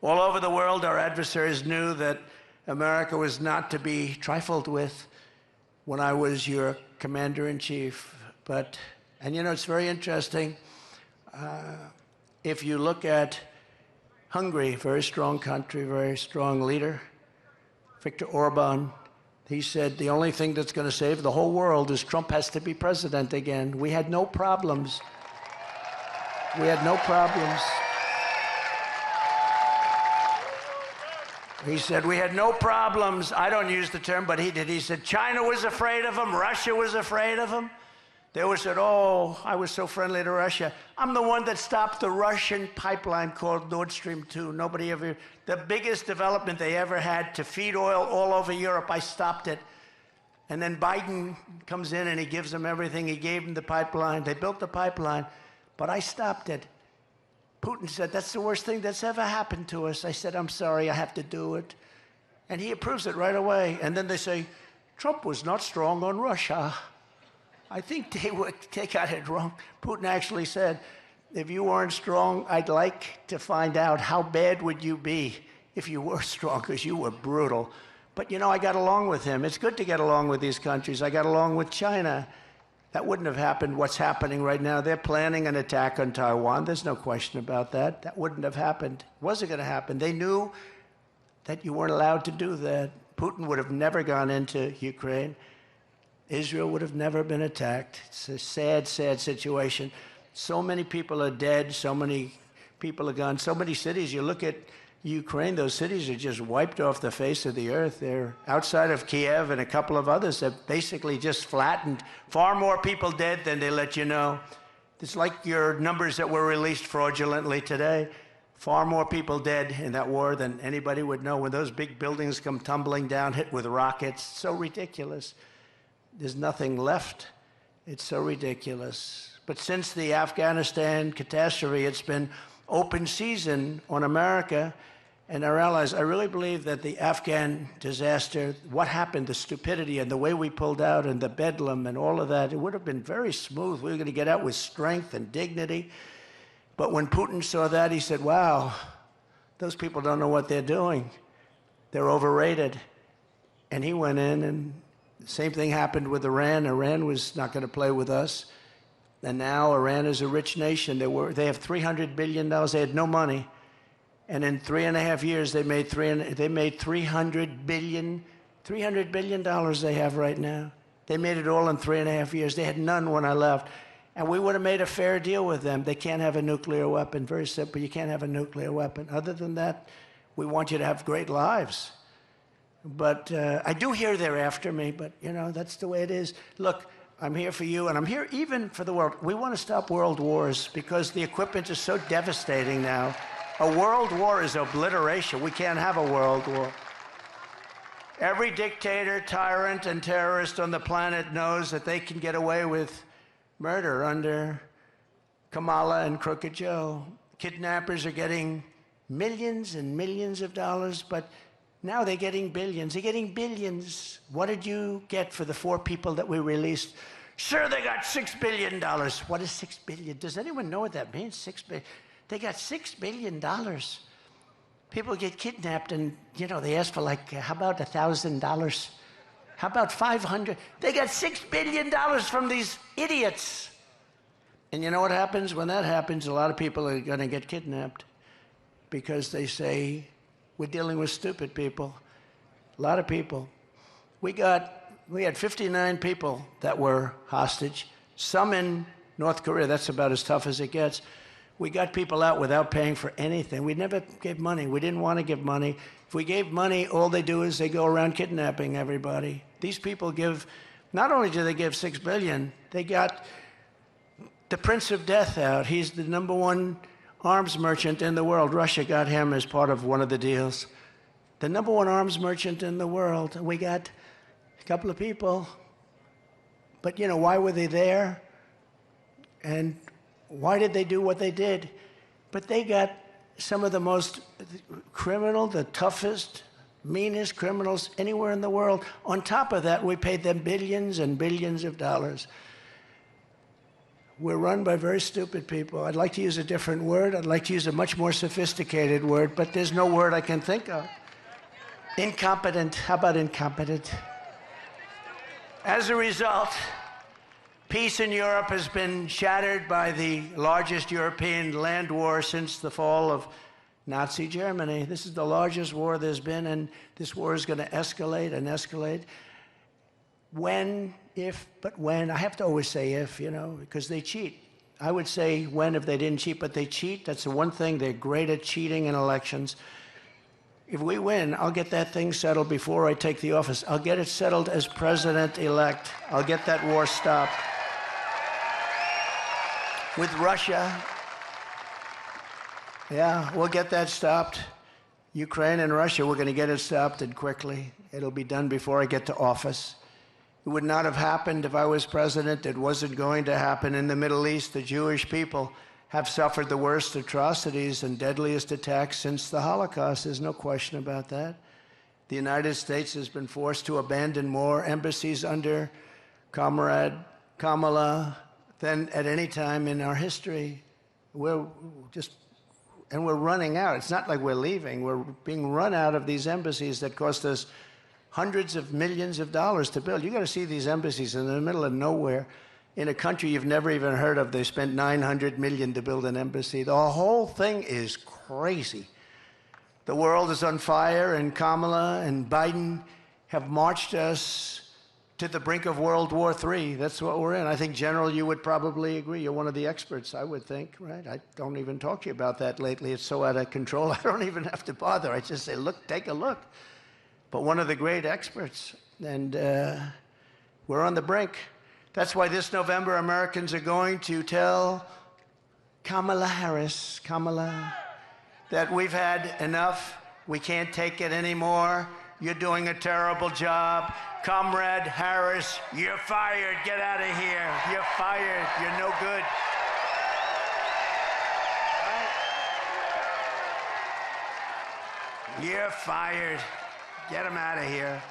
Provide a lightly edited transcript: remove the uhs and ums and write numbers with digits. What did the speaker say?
All over the world, our adversaries knew that America was not to be trifled with when I was your commander-in-chief. And you know, it's very interesting. If you look at Hungary, very strong country, very strong leader, Viktor Orban, he said the only thing that's going to save the whole world is Trump has to be president again. We had no problems. We had no problems. He said, we had no problems. I don't use the term, but he did. He said, China was afraid of him. Russia was afraid of him. They always said, oh, I was so friendly to Russia. I'm the one that stopped the Russian pipeline called Nord Stream 2. Nobody ever, the biggest development they ever had to feed oil all over Europe, I stopped it. And then Biden comes in and he gives them everything. He gave them the pipeline. They built the pipeline, but I stopped it. Putin said, that's the worst thing that's ever happened to us. I said, I'm sorry, I have to do it. And he approves it right away. And then they say, Trump was not strong on Russia. I think they got it wrong. Putin actually said, if you weren't strong, I'd like to find out how bad would you be if you were strong, because you were brutal. But you know, I got along with him. It's good to get along with these countries. I got along with China. That wouldn't have happened. What's happening right now, they're planning an attack on Taiwan. There's no question about that. That wouldn't have happened. It wasn't going to happen. They knew that you weren't allowed to do that. Putin would have never gone into Ukraine. Israel would have never been attacked. It's a sad, sad situation. So many people are dead. So many people are gone. So many cities. You look at Ukraine, those cities are just wiped off the face of the earth. They're outside of Kiev and a couple of others that basically just flattened. Far more people dead than they let you know. It's like your numbers that were released fraudulently today. Far more people dead in that war than anybody would know. When those big buildings come tumbling down, hit with rockets, it's so ridiculous. There's nothing left. It's so ridiculous. But since the Afghanistan catastrophe, it's been open season on America and our allies. I really believe that the Afghan disaster, what happened, the stupidity and the way we pulled out and the bedlam and all of that, it would have been very smooth. We were going to get out with strength and dignity. But when Putin saw that, he said, wow, those people don't know what they're doing. They're overrated. And he went in, and the same thing happened with Iran. Iran was not going to play with us. And now Iran is a rich nation. They have $300 billion. They had no money. And in 3.5 years, they made $300 billion they have right now. They made it all in 3.5 years. They had none when I left. And we would have made a fair deal with them. They can't have a nuclear weapon. Very simple. You can't have a nuclear weapon. Other than that, we want you to have great lives. But I do hear they're after me, but you know, that's the way it is. Look, I'm here for you, and I'm here even for the world. We want to stop world wars because the equipment is so devastating now. A world war is obliteration. We can't have a world war. Every dictator, tyrant, and terrorist on the planet knows that they can get away with murder under Kamala and Crooked Joe. Kidnappers are getting millions and millions of dollars, but now they're getting billions. They're getting billions. What did you get for the 4 people that we released? Sure, they got $6 billion. What is $6 billion? Does anyone know what that means? $6 billion. They got $6 billion. People get kidnapped and, you know, they ask for like, how about $1,000? How about 500? They got $6 billion from these idiots. And you know what happens? When that happens, a lot of people are going to get kidnapped because they say, we're dealing with stupid people. A lot of people. We had 59 people that were hostage, some in North Korea. That's about as tough as it gets. We got people out without paying for anything. We never gave money. We didn't want to give money. If we gave money, all they do is they go around kidnapping everybody. These people give, not only do they give $6 billion, they got the Prince of Death out. He's the #1 arms merchant in the world. Russia got him as part of one of the deals. The #1 arms merchant in the world. We got a couple of people. But, you know, why were they there? And why did they do what they did? But they got some of the most criminal, the toughest, meanest criminals anywhere in the world. On top of that, we paid them billions and billions of dollars. We're run by very stupid people. I'd like to use a different word. I'd like to use a much more sophisticated word, but there's no word I can think of. Incompetent. How about incompetent? As a result, peace in Europe has been shattered by the largest European land war since the fall of Nazi Germany. This is the largest war there's been, and this war is going to escalate and escalate. When, if, but when. I have to always say if, you know, because they cheat. I would say when if they didn't cheat, but they cheat. That's the one thing. They're great at cheating in elections. If we win, I'll get that thing settled before I take the office. I'll get it settled as president-elect. I'll get that war stopped. With Russia, yeah, we'll get that stopped. Ukraine and Russia, we're going to get it stopped, and quickly. It'll be done before I get to office. It would not have happened if I was president. It wasn't going to happen in the Middle East. The Jewish people have suffered the worst atrocities and deadliest attacks since the Holocaust. There's no question about that. The United States has been forced to abandon more embassies under Comrade Kamala than at any time in our history. We're running out. It's not like we're leaving. We're being run out of these embassies that cost us hundreds of millions of dollars to build. You got to see these embassies in the middle of nowhere in a country you've never even heard of. They spent $900 million to build an embassy. The whole thing is crazy. The world is on fire, and Kamala and Biden have marched us to the brink of World War III. That's what we're in. I think, General, you would probably agree. You're one of the experts, I would think, right? I don't even talk to you about that lately. It's so out of control, I don't even have to bother. I just say, look, take a look. But one of the great experts, and we're on the brink. That's why this November Americans are going to tell Kamala Harris, that we've had enough. We can't take it anymore. You're doing a terrible job. Comrade Harris, you're fired. Get out of here. You're fired. You're no good. Right? You're fired. Get him out of here.